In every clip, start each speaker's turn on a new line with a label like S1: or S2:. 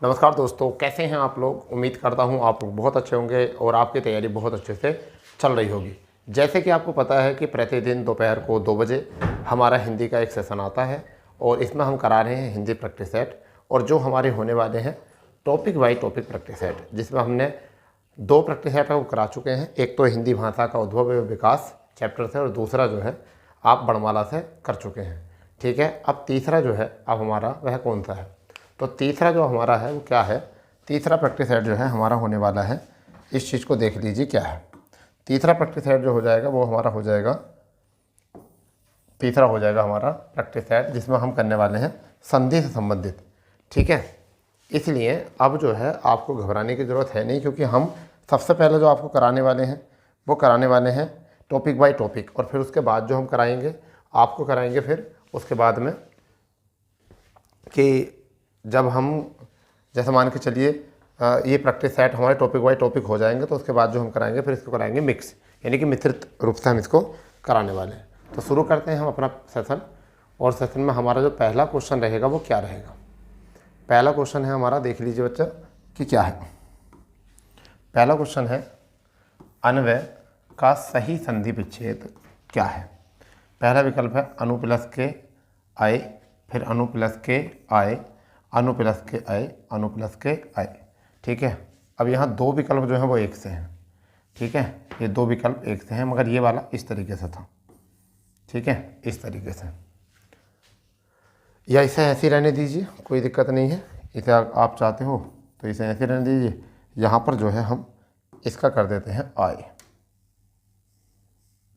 S1: नमस्कार दोस्तों, कैसे हैं आप लोग। उम्मीद करता हूं आप लोग बहुत अच्छे होंगे और आपकी तैयारी बहुत अच्छे से चल रही होगी। जैसे कि आपको पता है कि प्रतिदिन दोपहर को 2 बजे हमारा हिंदी का एक सेशन आता है और इसमें हम करा रहे हैं हिंदी प्रैक्टिस सेट। और जो हमारे होने वाले हैं topic by topic practice set, जिसमें हमने 2 प्रैक्टिस सेट को करा चुके हैं। एक तो हिंदी भाषा का उद्भव एवं विकास चैप्टर से और दूसरा जो है आप वर्णमाला से कर चुके हैं। ठीक है, अब तीसरा जो है अब हमारा वह कौन सा है। तो तीसरा जो हमारा है वो क्या है। तीसरा प्रैक्टिस सेट जो है हमारा होने वाला है, इस चीज़ को देख लीजिए क्या है। तीसरा प्रैक्टिस सेट जो हो जाएगा वो हमारा हो जाएगा, तीसरा हो जाएगा हमारा प्रैक्टिस सेट जिसमें हम करने वाले हैं संधि से संबंधित। ठीक है, इसलिए अब जो है आपको घबराने की ज़रूरत है नहीं, क्योंकि हम सबसे पहले जो आपको कराने वाले हैं वो कराने वाले हैं टॉपिक बाय टॉपिक। और फिर उसके बाद जो हम कराएंगे आपको कराएंगे फिर उसके बाद में कि जब हम जैसे मान के चलिए ये प्रैक्टिस सेट हमारे टॉपिक बाय टॉपिक हो जाएंगे, तो उसके बाद जो हम कराएंगे फिर इसको कराएंगे मिक्स, यानी कि मिश्रित रूप से हम इसको कराने वाले हैं। तो शुरू करते हैं हम अपना सेशन। और सेशन में हमारा जो पहला क्वेश्चन रहेगा वो क्या रहेगा। पहला क्वेश्चन है हमारा, देख लीजिए बच्चा कि क्या है। पहला क्वेश्चन है अन्वय का सही संधि विच्छेद क्या है। पहला विकल्प है अनु प्लस के आए, फिर अनु प्लस के आए, अनु प्लस के आए, अनु प्लस के आए। ठीक है, अब यहाँ 2 विकल्प जो हैं वो एक से हैं। ठीक है, ये 2 विकल्प एक से हैं, मगर ये वाला इस तरीके से था। ठीक है, इस तरीके से, या इसे ऐसे ही रहने दीजिए, कोई दिक्कत नहीं है। इसे आप चाहते हो तो इसे ऐसे रहने दीजिए। यहाँ पर जो है हम इसका कर देते हैं आए,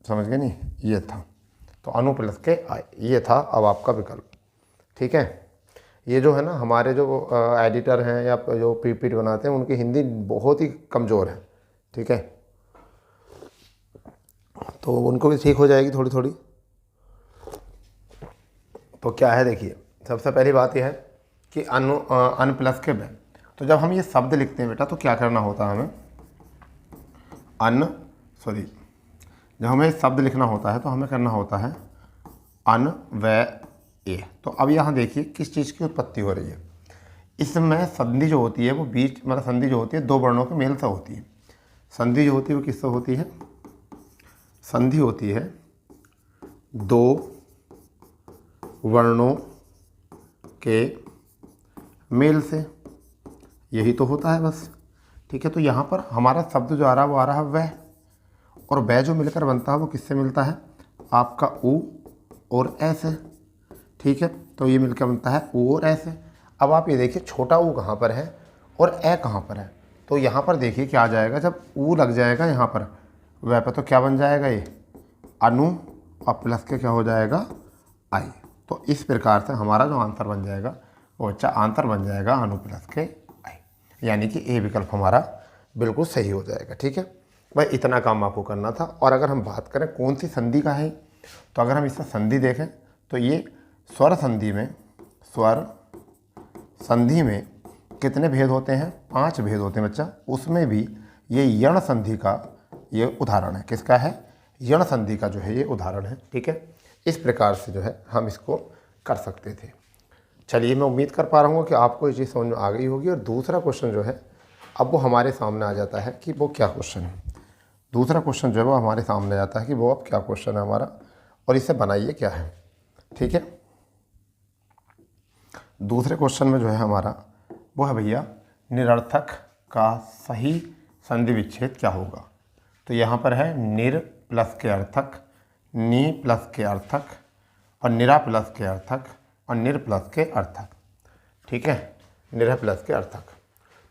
S1: समझ गए नहीं, ये था। तो अनु प्लस के आए ये था अब आपका विकल्प। ठीक है, ये जो है ना हमारे जो एडिटर हैं या जो पीपीटी बनाते हैं उनकी हिंदी बहुत ही कमज़ोर है। ठीक है, तो उनको भी ठीक हो जाएगी थोड़ी थोड़ी। तो क्या है देखिए, सबसे पहली बात यह है कि अन प्लस के ब। तो जब हम ये शब्द लिखते हैं बेटा तो क्या करना होता है हमें जब हमें शब्द लिखना होता है तो हमें करना होता है अन व ए। तो अब यहाँ देखिए किस चीज़ की उत्पत्ति हो रही है। इसमें संधि जो होती है वो बीच मतलब संधि जो होती है 2 वर्णों के मेल से होती है। संधि जो होती है वो किससे होती है, संधि होती है 2 वर्णों के मेल से, यही तो होता है बस। ठीक है, तो यहाँ पर हमारा शब्द जो आ रहा है वो आ रहा है वह, और वह जो मिलकर बनता है वो किससे मिलता है, आपका उ और ऐसे। ठीक है, तो ये मिलकर बनता है उ और ऐसे। अब आप ये देखिए छोटा ऊ कहाँ पर है और ए कहाँ पर है। तो यहाँ पर देखिए क्या आ जाएगा, जब ऊ लग जाएगा यहाँ पर वह पर तो क्या बन जाएगा ये अनु, और प्लस के क्या हो जाएगा आई। तो इस प्रकार से हमारा जो आंसर बन जाएगा वो अच्छा आंसर बन जाएगा अनु प्लस के आई, यानी कि ए विकल्प हमारा बिल्कुल सही हो जाएगा। ठीक है भाई, इतना काम आपको करना था। और अगर हम बात करें कौन सी संधि का है, तो अगर हम इसमें संधि देखें तो ये स्वर संधि में कितने भेद होते हैं, 5 भेद होते हैं बच्चा। उसमें भी ये यण संधि का ये उदाहरण है। किसका है, यण संधि का जो है ये उदाहरण है। ठीक है, इस प्रकार से जो है हम इसको कर सकते थे। चलिए, मैं उम्मीद कर पा रहा हूँ कि आपको ये चीज़ समझ में आ गई होगी। और दूसरा क्वेश्चन जो है अब वो हमारे सामने आ जाता है कि वो क्या क्वेश्चन है। दूसरा क्वेश्चन जो है वो हमारे सामने आता है कि वो अब क्या क्वेश्चन है हमारा, और इसे बनाइए क्या है। ठीक है, दूसरे क्वेश्चन में जो है हमारा वो है भैया निरर्थक का सही संधि विच्छेद क्या होगा। तो यहाँ पर है निर प्लस के अर्थक, नी प्लस के अर्थक, और निरा प्लस के अर्थक, और निर प्लस के अर्थक। ठीक है, निर प्लस के अर्थक।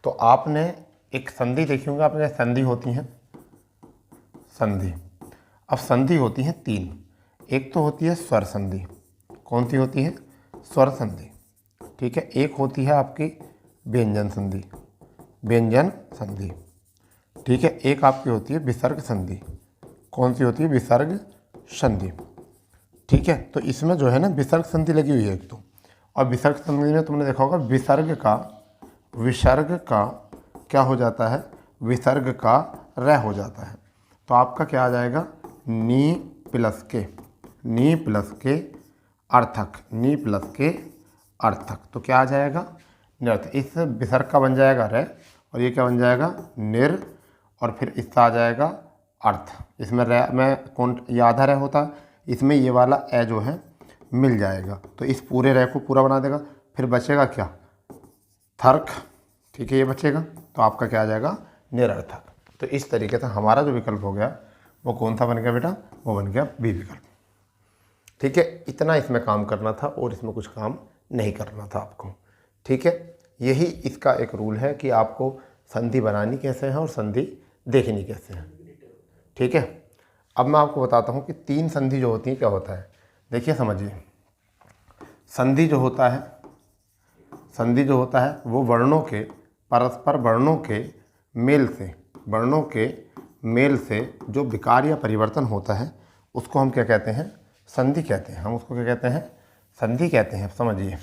S1: तो आपने एक संधि देखी होंगी, आपने संधि होती हैं संधि। अब संधि होती हैं 3। एक तो होती है स्वर संधि। कौन सी होती है, स्वर संधि। ठीक है, एक होती है आपकी व्यंजन संधि, व्यंजन संधि। ठीक है, एक आपकी होती है विसर्ग संधि। कौन सी होती है, विसर्ग संधि। ठीक है, तो इसमें जो है ना विसर्ग संधि लगी हुई है एक तो। और विसर्ग संधि में तुमने देखा होगा विसर्ग का क्या हो जाता है, विसर्ग का र हो जाता है। तो आपका क्या आ जाएगा, नी प्लस के अर्थक, नी प्लस के अर्थक। तो क्या आ जाएगा, निरर्थक। इस विसर्ग का बन जाएगा रे, और ये क्या बन जाएगा निर, और फिर इसका आ जाएगा अर्थ। इसमें रे में कौन ये आधा रे होता, इसमें ये वाला ए जो है मिल जाएगा, तो इस पूरे रे को पूरा बना देगा। फिर बचेगा क्या थर्क, ठीक है, ये बचेगा, तो आपका क्या आ जाएगा निरर्थक। तो इस तरीके से हमारा जो विकल्प हो गया वो कौन सा बन गया बेटा, वो बन गया बी विकल्प। ठीक है, इतना इसमें काम करना था और इसमें कुछ काम नहीं करना था आपको। ठीक है, यही इसका एक रूल है कि आपको संधि बनानी कैसे है और संधि देखनी कैसे है। ठीक है, अब मैं आपको बताता हूँ कि 3 संधि जो होती हैं क्या होता है। देखिए समझिए, संधि जो होता है, संधि जो होता है वो वर्णों के परस्पर वर्णों के मेल से, वर्णों के मेल से जो विकार या परिवर्तन होता है उसको हम क्या कहते हैं, संधि कहते हैं। हम उसको क्या कहते हैं, संधि कहते हैं। समझिए,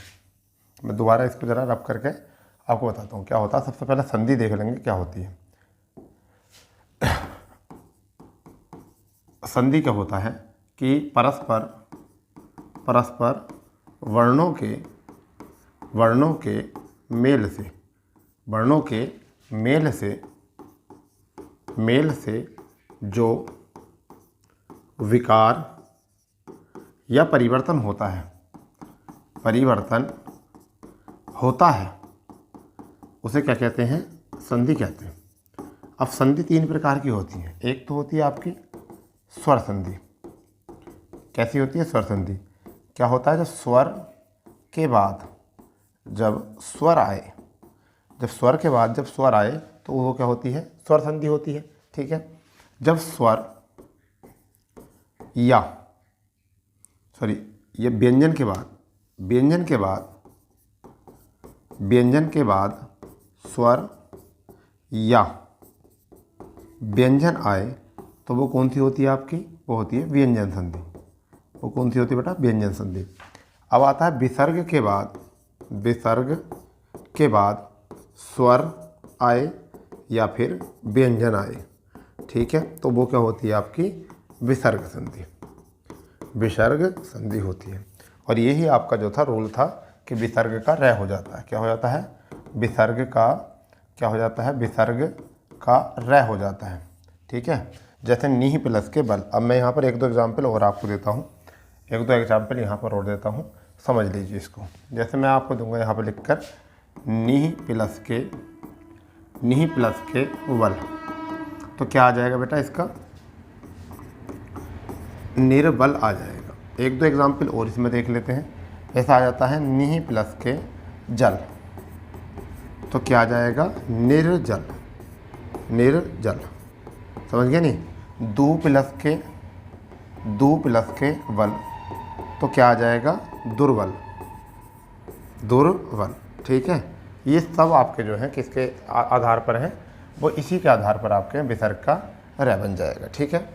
S1: मैं दोबारा इसको ज़रा रब करके आपको बताता हूँ क्या होता है। सबसे पहले संधि देख लेंगे क्या होती है। संधि क्या होता है कि परस्पर वर्णों के मेल से, वर्णों के मेल से जो विकार या परिवर्तन होता है, उसे क्या कहते हैं, संधि कहते हैं। अब संधि 3 प्रकार की होती है। एक तो होती है आपकी स्वर संधि। कैसी होती है स्वर संधि? क्या होता है, जब स्वर के बाद जब स्वर आए, जब स्वर आए तो वो क्या होती है, स्वर संधि होती है। ठीक है, जब स्वर या ये व्यंजन के बाद स्वर या व्यंजन आए तो वो कौन सी होती है आपकी, वो होती है व्यंजन संधि। वो कौन सी होती है बेटा, व्यंजन संधि। अब आता है विसर्ग के बाद स्वर आए या फिर व्यंजन आए। ठीक है, तो वो क्या होती है आपकी विसर्ग संधि होती है। और यही आपका जो था रूल था कि विसर्ग का रह हो जाता है। क्या हो जाता है, विसर्ग का क्या हो जाता है, विसर्ग का रह हो जाता है। ठीक है, जैसे नीह प्लस के बल। अब मैं यहाँ पर 1-2 एग्जाम्पल और आपको देता हूँ, 1-2 एग्जाम्पल यहाँ पर और देता हूँ, समझ लीजिए इसको। जैसे मैं आपको दूंगा यहाँ पर लिखकर नीह प्लस के बल, तो क्या आ जाएगा बेटा, इसका निर्बल आ जाएगा। 1-2 एग्जाम्पल और इसमें देख लेते हैं। ऐसा आ जाता है नीह प्लस के जल, तो क्या आ जाएगा निर्जल। समझ गए नहीं? दू प्लस के बल, तो क्या आ जाएगा दुर्बल। ठीक है, ये सब आपके जो हैं किसके आधार पर हैं, वो इसी के आधार पर आपके विसर्ग का रह बन जाएगा। ठीक है,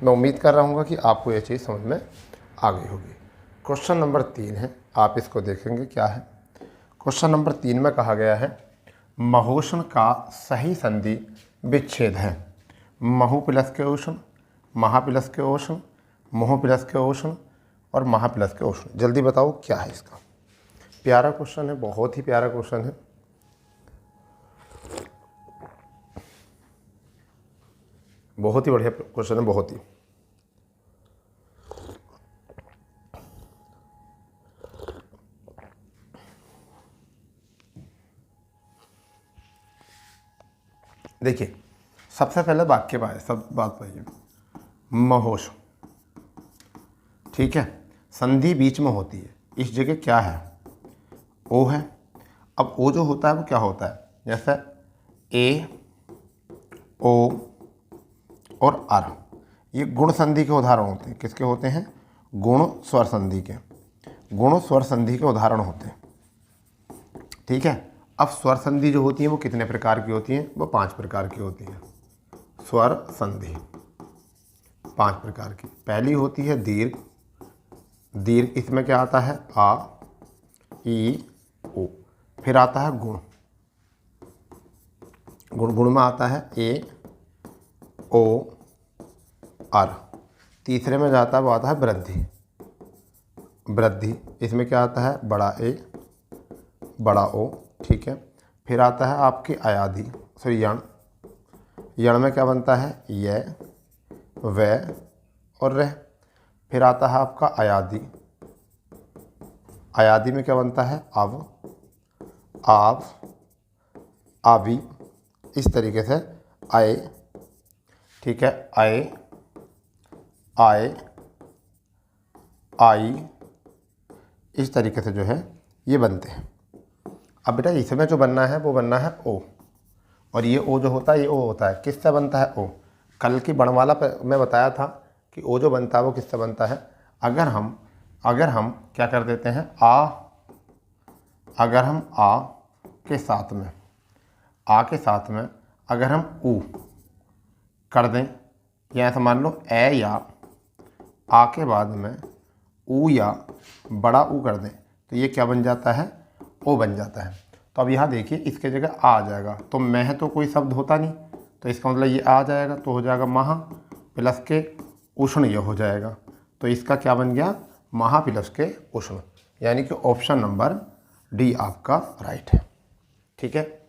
S1: मैं उम्मीद कर रहा हूँ कि आपको ये चीज़ समझ में आ गई होगी। क्वेश्चन नंबर 3 है, आप इसको देखेंगे क्या है। क्वेश्चन नंबर 3 में कहा गया है महोष्ण का सही संधि विच्छेद है। महु प्लस के उष्ण, महा प्लस के उष्ण, मोह प्लस के उष्ण और महा प्लस के उष्ण। जल्दी बताओ क्या है इसका। प्यारा क्वेश्चन है, बहुत ही प्यारा क्वेश्चन है। बहुत ही बढ़िया क्वेश्चन है, बहुत ही। देखिए, सबसे पहले वाक्य पाए, सब बात पाइए। महोष्ण, ठीक है, संधि बीच में होती है। इस जगह क्या है, ओ है। अब ओ जो होता है वो क्या होता है, जैसे ए, ओ और अर, ये गुण संधि के उदाहरण होते हैं। किसके होते हैं, गुण स्वर संधि के, गुण स्वर संधि के उदाहरण होते हैं। ठीक है, अब स्वर संधि जो होती है वो कितने प्रकार की होती हैं, वो 5 प्रकार की होती हैं। स्वर संधि 5 प्रकार की। पहली होती है दीर्घ। इसमें क्या आता है, आ, ई, ओ। फिर आता है गुण में आता है ए, ओ, अर। तीसरे में जाता है वो आता है वृद्धि। इसमें क्या आता है, बड़ा ए, बड़ा ओ ठीक है। फिर आता है आपकी अयाधि, सॉरी यण। यण में क्या बनता है, य, व और रह। फिर आता है आपका अयादि। अयादि में क्या बनता है, अव, आव, आवी, इस तरीके से आए, ठीक है, आए, आए, आई, इस तरीके से जो है ये बनते हैं। अब बेटा इसमें जो बनना है वो बनना है ओ, और ये ओ जो होता है ये ओ होता है, किससे बनता है ओ। कल की बणवाला पे मैं बताया था कि ओ जो बनता है वो किससे बनता है, अगर हम क्या कर देते हैं अगर हम आ के साथ में अगर हम ऊ कर दें, या ऐसा मान लो ए या आ के बाद में ऊ या बड़ा ऊ कर दें, तो ये क्या बन जाता है, ओ बन जाता है। तो अब यहाँ देखिए इसके जगह आ जाएगा, तो मह तो कोई शब्द होता नहीं, तो इसका मतलब ये आ जाएगा, तो हो जाएगा महा प्लस के उष्ण, ये हो जाएगा। तो इसका क्या बन गया, महा प्लस के उष्ण, यानी कि ऑप्शन नंबर डी आपका राइट है। ठीक है,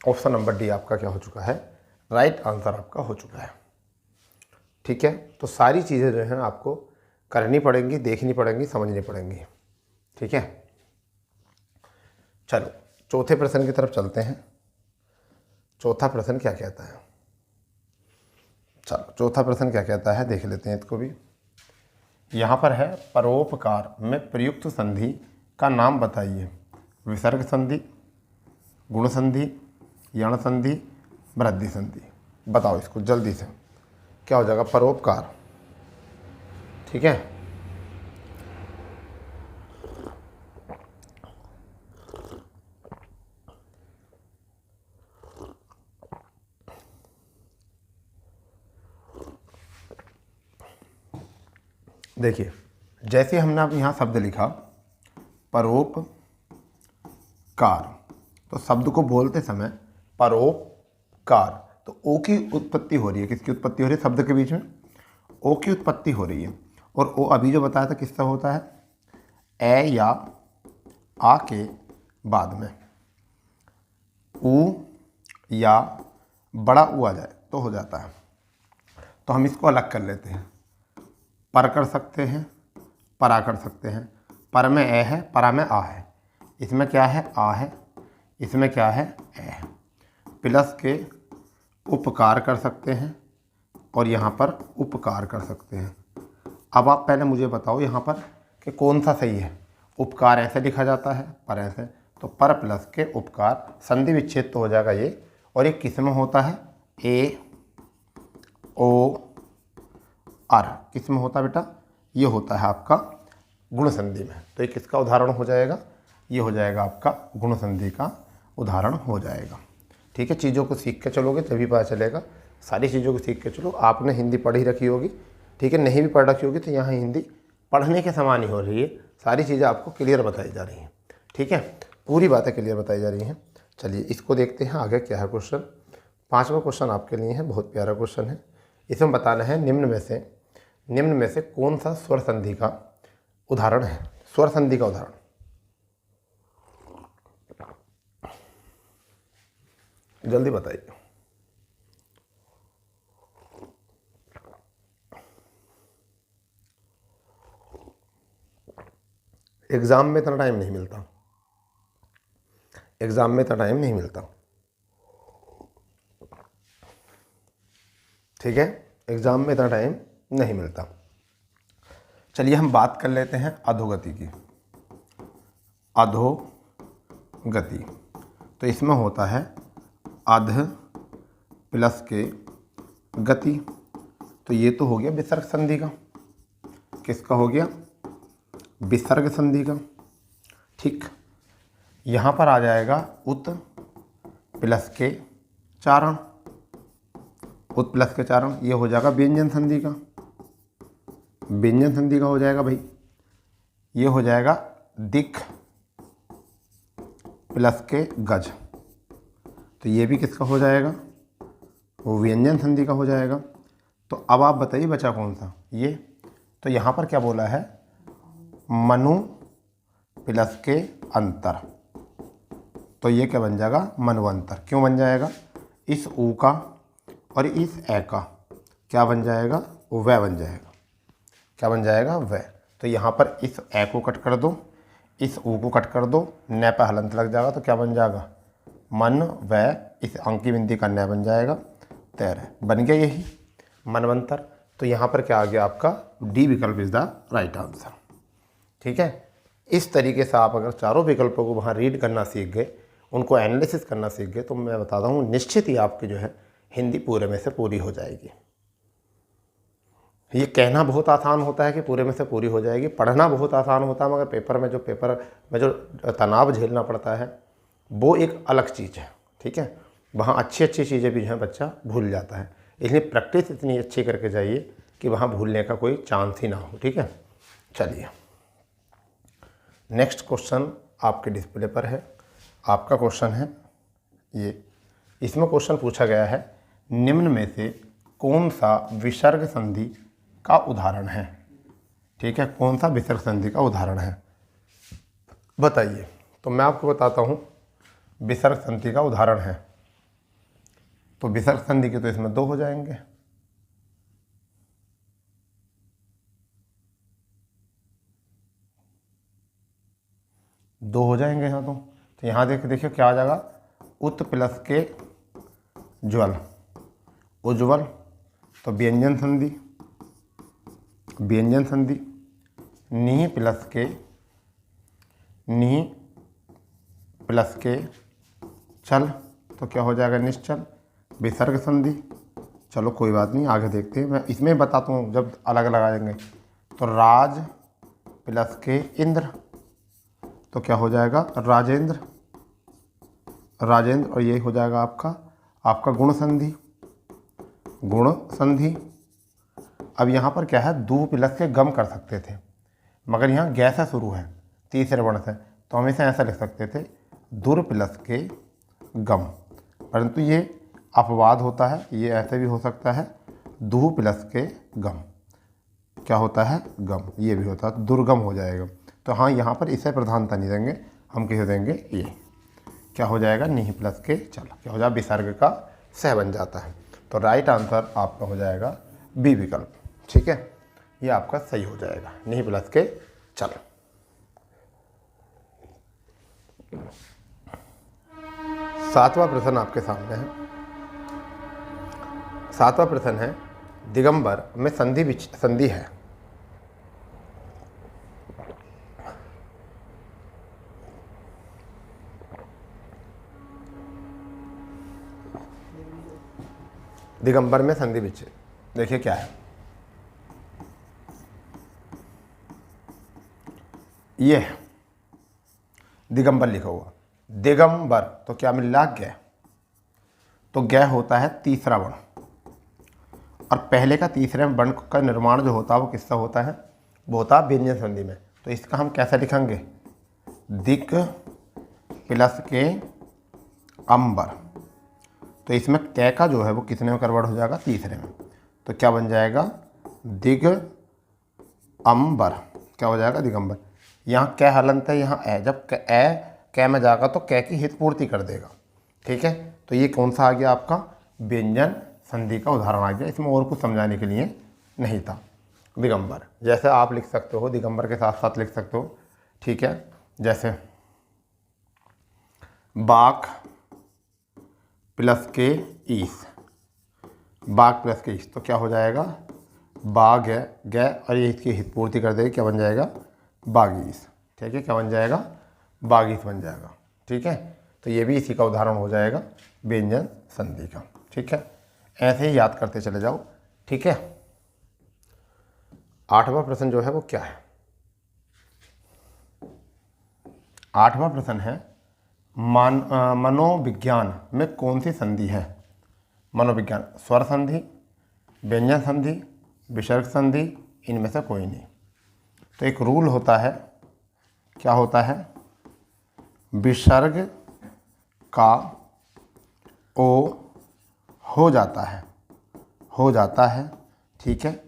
S1: ऑप्शन नंबर डी आपका क्या हो चुका है, राइट आंसर आपका हो चुका है। ठीक है, तो सारी चीज़ें जो है आपको करनी पड़ेंगी, देखनी पड़ेंगी, समझनी पड़ेंगी। ठीक है, चलो चौथे प्रश्न की तरफ चलते हैं। चौथा प्रश्न क्या कहता है, चलो चौथा प्रश्न क्या कहता है देख लेते हैं इसको भी। यहाँ पर है परोपकार में प्रयुक्त संधि का नाम बताइए। विसर्ग संधि, गुण संधि, यण संधि, वृद्धि संधि। बताओ इसको जल्दी से, क्या हो जाएगा, परोपकार। ठीक है, देखिए जैसे हमने अब यहाँ शब्द लिखा परोपकार, तो शब्द को बोलते समय परोपकार, तो ओ की उत्पत्ति हो रही है, किसकी उत्पत्ति हो रही है, शब्द के बीच में ओ की उत्पत्ति हो रही है। और ओ अभी जो बताया था किससे होता है, ए या आ के बाद में ऊ या बड़ा ऊ आ जाए तो हो जाता है। तो हम इसको अलग कर लेते हैं, पर कर सकते हैं, परा कर सकते हैं। पर में ए है, परा में आ है, इसमें क्या है, आ है, इसमें क्या है, ए है। प्लस के उपकार कर सकते हैं और यहाँ पर उपकार कर सकते हैं। अब आप पहले मुझे बताओ यहाँ पर कि कौन सा सही है। उपकार ऐसे लिखा जाता है, पर ऐसे, तो पर प्लस के उपकार, संधि विच्छेद तो हो जाएगा ये। और ये किस में होता है, ए ओ आर, किस में होता है बेटा, ये होता है आपका गुण संधि में। तो ये किसका उदाहरण हो जाएगा, ये हो जाएगा आपका गुण संधि का उदाहरण हो जाएगा। ठीक है, चीज़ों को सीख के चलोगे तभी पता चलेगा, सारी चीज़ों को सीख के चलो। आपने हिंदी पढ़ी रखी होगी, ठीक है, नहीं भी पढ़ रखी होगी तो यहाँ हिंदी पढ़ने के समान ही हो रही है, सारी चीज़ें आपको क्लियर बताई जा रही हैं। ठीक है, पूरी बातें क्लियर बताई जा रही हैं। चलिए इसको देखते हैं आगे क्या है क्वेश्चन। 5वां क्वेश्चन आपके लिए है, बहुत प्यारा क्वेश्चन है। इसमें बताना है निम्न में से कौन सा स्वर संधि का उदाहरण है। स्वर संधि का उदाहरण, जल्दी बताइए। एग्जाम में इतना टाइम नहीं मिलता, एग्जाम में इतना टाइम नहीं मिलता। ठीक है, एग्जाम में इतना टाइम नहीं मिलता। चलिए हम बात कर लेते हैं अधोगति की। अधोगति, तो इसमें होता है अध प्लस के गति, तो ये तो हो गया विसर्ग संधि का। किसका हो गया, विसर्ग संधि का। ठीक, यहाँ पर आ जाएगा उत प्लस के चारण, उत प्लस के चारण, ये हो जाएगा व्यंजन संधि का। व्यंजन संधि का हो जाएगा भाई, ये हो जाएगा दिख प्लस के गज, तो ये भी किसका हो जाएगा, वो व्यंजन संधि का हो जाएगा। तो अब आप बताइए बचा कौन सा, ये। तो यहाँ पर क्या बोला है, मनु प्लस के अंतर, तो ये क्या बन जाएगा, मनवंतर। क्यों बन जाएगा, इस ऊ का और इस ए का क्या बन जाएगा, वह बन जाएगा। क्या बन जाएगा, वह। तो यहाँ पर इस ए को कट कर दो, इस ऊ को कट कर दो, न पर हलंत लग जाएगा तो क्या बन जाएगा, मन वह, इस अंक की बिंदी का न बन जाएगा, तैर। बन गया यही मनवंतर। तो यहाँ पर क्या आ गया आपका, डी विकल्प इज द राइट आंसर। ठीक है, इस तरीके से आप अगर चारों विकल्पों को वहाँ रीड करना सीख गए, उनको एनालिसिस करना सीख गए, तो मैं बताता हूँ निश्चित ही आपकी जो है हिंदी पूरे में से पूरी हो जाएगी। ये कहना बहुत आसान होता है कि पूरे में से पूरी हो जाएगी, पढ़ना बहुत आसान होता है, मगर पेपर में जो तनाव झेलना पड़ता है वो एक अलग चीज़ है। ठीक है, वहाँ अच्छी अच्छी चीज़ें भी जो है बच्चा भूल जाता है, इसलिए प्रैक्टिस इतनी अच्छी करके जाइए कि वहाँ भूलने का कोई चांस ही ना हो। ठीक है, चलिए नेक्स्ट क्वेश्चन आपके डिस्प्ले पर है। आपका क्वेश्चन है ये, इसमें क्वेश्चन पूछा गया है, निम्न में से कौन सा विसर्ग संधि का उदाहरण है। ठीक है, कौन सा विसर्ग संधि का उदाहरण है बताइए। तो मैं आपको बताता हूँ विसर्ग संधि का उदाहरण है। तो विसर्ग संधि के तो इसमें 2 हो जाएंगे, यहाँ। तो यहाँ देखिए क्या आ जाएगा, उत प्लस के ज्वल, उज्ज्वल। तो व्यंजन संधि, नी प्लस के चल, तो क्या हो जाएगा, निश्चल। विसर्ग संधि, चलो कोई बात नहीं, आगे देखते हैं, मैं इसमें बताता हूँ जब अलग अलग आ जाएंगे। तो राज प्लस के इंद्र, तो क्या हो जाएगा, राजेंद्र। और ये हो जाएगा आपका गुण संधि। अब यहाँ पर क्या है, दू प्लस के गम कर सकते थे, मगर यहाँ गै से शुरू है, तीसरे वर्ण से, तो हम इसे ऐसा लिख सकते थे, दुर प्लस के गम। परंतु ये अपवाद होता है, ये ऐसे भी हो सकता है, दू प्लस के गम, क्या होता है, गम, ये भी होता है, दुर्गम हो जाएगा। तो हाँ, यहाँ पर इसे प्रधानता नहीं देंगे, हम किसे देंगे, ये क्या हो जाएगा, नी प्लस के चल, क्या हो जाएगा, विसर्ग का सह बन जाता है। तो राइट आंसर आपका हो जाएगा बी विकल्प। ठीक है, ये आपका सही हो जाएगा, नी प्लस के चल। सातवां प्रश्न आपके सामने है। सातवां प्रश्न है, दिगंबर में संधि है। दिगंबर में संधि विच्छेद, देखिए क्या है, ये है दिगंबर लिखा हुआ, दिगंबर तो क्या मिल रहा, गै। तो गै होता है तीसरा वर्ण, और पहले का तीसरे वर्ण का निर्माण जो होता है वो किससे होता है, वो होता है व्यंजन संधि में। तो इसका हम कैसे लिखेंगे, दिक प्लस के अंबर। तो इसमें कै का जो है वो कितने में कन्वर्ट हो जाएगा, तीसरे में। तो क्या बन जाएगा, दिग अंबर, क्या हो जाएगा, दिगंबर। यहाँ कै हलंत है, यहाँ ए, जब कै में जाएगा तो कै की हित पूर्ति कर देगा। ठीक है, तो ये कौन सा आ गया आपका, व्यंजन संधि का उदाहरण आ गया। इसमें और कुछ समझाने के लिए नहीं था। दिगंबर जैसे आप लिख सकते हो, दिगंबर के साथ साथ लिख सकते हो। ठीक है, जैसे बाक प्लस के ईस, बाग प्लस के ईस, तो क्या हो जाएगा, बाग है गै, और ये इसकी हित पूर्ति कर देगी, क्या बन जाएगा, बागीस। ठीक है, क्या बन जाएगा, बागीस बन जाएगा। ठीक है, तो ये भी इसी का उदाहरण हो जाएगा व्यंजन संधि का। ठीक है, ऐसे ही याद करते चले जाओ। ठीक है, आठवां प्रश्न जो है वो क्या है, आठवां प्रश्न है, मनोविज्ञान में कौन सी संधि है। मनोविज्ञान, स्वर संधि, व्यंजन संधि, विसर्ग संधि, इनमें से कोई नहीं। तो एक रूल होता है, क्या होता है, विसर्ग का ओ हो जाता है। ठीक है,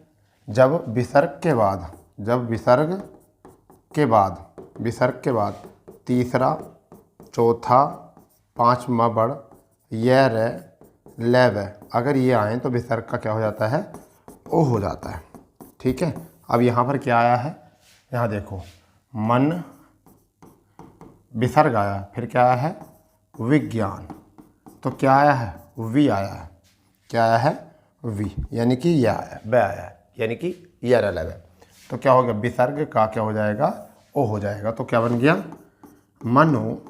S1: जब विसर्ग के बाद तीसरा, चौथा, 5 म बड़ य रे ले व, अगर ये आए तो विसर्ग का क्या हो जाता है, ओ हो जाता है। ठीक है, अब यहाँ पर क्या आया है, यहाँ देखो मन विसर्ग आया, फिर क्या आया है, विज्ञान, तो क्या आया है, वी आया है। क्या आया है, वी, यानी कि यह आया, व आया है, यानी कि यह रह लगा। तो क्या हो गया, विसर्ग का क्या हो जाएगा, ओ हो जाएगा। तो क्या बन गया, मनोविज्ञान।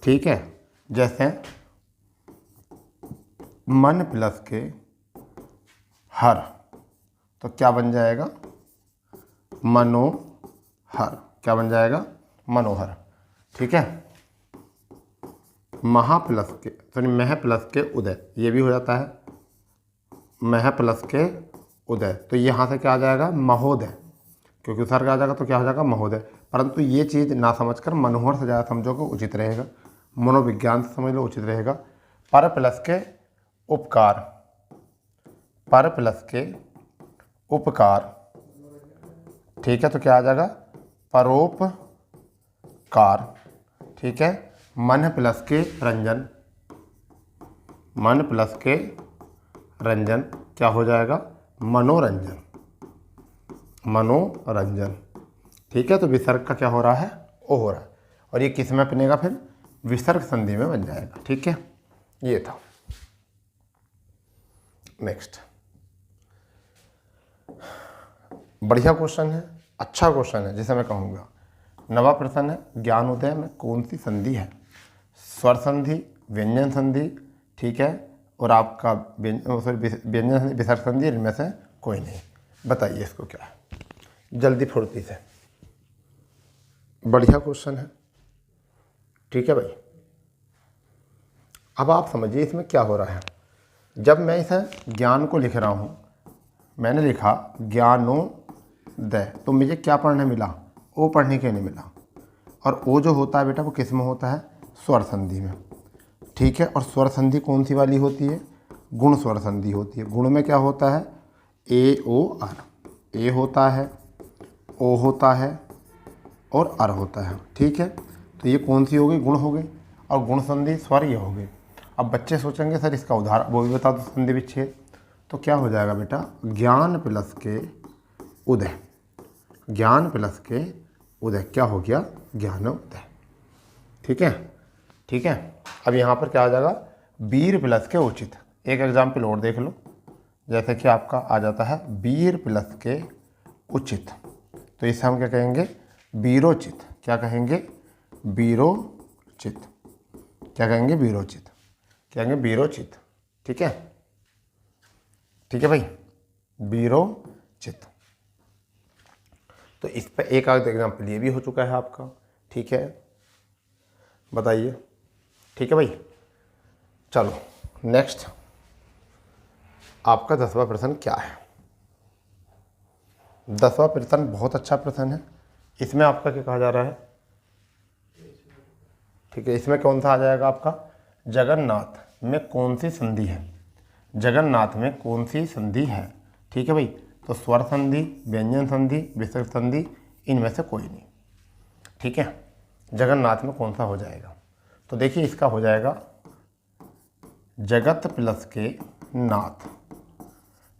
S1: ठीक है, जैसे मन प्लस के हर, तो क्या बन जाएगा, मनोहर। क्या बन जाएगा, मनोहर। ठीक है, महा प्लस के, सॉरी मह प्लस के उदय, ये भी हो जाता है, मह प्लस के उदय, तो यहाँ से क्या आ जाएगा, महोदय, क्योंकि विसर्ग आ जाएगा तो क्या हो जाएगा, महोदय। परंतु ये चीज़ ना समझकर मनोहर से ज़्यादा समझोगे उचित रहेगा, मनोविज्ञान से समझ लो उचित रहेगा। पर प्लस के उपकार, पर प्लस के उपकार, ठीक है, तो क्या आ जाएगा, परोपकार। ठीक है, मन प्लस के रंजन, मन प्लस के रंजन, क्या हो जाएगा, मनोरंजन, मनोरंजन। ठीक है, तो विसर्ग का क्या हो रहा है, ओ हो रहा है, और ये किस में बनेगा, फिर विसर्ग संधि में बन जाएगा। ठीक है, ये था। नेक्स्ट, बढ़िया क्वेश्चन है, अच्छा क्वेश्चन है, जिसे मैं कहूँगा। नवा प्रश्न है, ज्ञानोदय में कौन सी संधि है, स्वर संधि, व्यंजन संधि, ठीक है, और आपका व्यंजन संधि, विसर्ग संधि, इनमें से कोई नहीं। बताइए इसको क्या है, जल्दी फुर्ती से। बढ़िया क्वेश्चन है। ठीक है भाई, अब आप समझिए इसमें क्या हो रहा है। जब मैं इसे ज्ञान को लिख रहा हूँ, मैंने लिखा ज्ञानोदय, तो मुझे क्या पढ़ने मिला, ओ पढ़ने के नहीं मिला। और ओ जो होता है बेटा, वो किस में होता है, स्वर संधि में। ठीक है, और स्वर संधि कौन सी वाली होती है, गुण स्वर संधि होती है। गुण में क्या होता है, ए ओ आर, ए होता है, ओ होता है, और अर होता है। ठीक है, तो ये कौन सी हो गई, गुण हो गई, और गुण संधि स्वर ये हो गई। अब बच्चे सोचेंगे सर इसका उदाहरण वो भी बता दो, संधि विच्छेद। तो क्या हो जाएगा बेटा, ज्ञान प्लस के उदय, ज्ञान प्लस के उदय, क्या हो गया, ज्ञानोदय। ठीक है, ठीक है। अब यहाँ पर क्या आ जाएगा, वीर प्लस के उचित। एक एग्जाम्पल और देख लो, जैसे कि आपका आ जाता है वीर प्लस के उचित, तो इसे हम क्या कहेंगे, वीरोचित। क्या कहेंगे, वीरोचित। क्या कहेंगे, वीरोचित, क्या कहेंगे, वीरोचित। ठीक है, ठीक है भाई, वीरोचित। तो इस पर एक आध एग्जाम्पल ये भी हो चुका है आपका। ठीक है, बताइए। ठीक है भाई, चलो नेक्स्ट, आपका 10वां प्रश्न क्या है। 10वां प्रश्न बहुत अच्छा प्रश्न है। इसमें आपका क्या कहा जा रहा है, ठीक है, इसमें कौन सा आ जाएगा आपका, जगन्नाथ में कौन सी संधि है, जगन्नाथ में कौन सी संधि है। ठीक है भाई, तो स्वर संधि, व्यंजन संधि, विसर्ग संधि, इनमें से कोई नहीं। ठीक है, जगन्नाथ में कौन सा हो जाएगा, तो देखिए इसका हो जाएगा जगत प्लस के नाथ,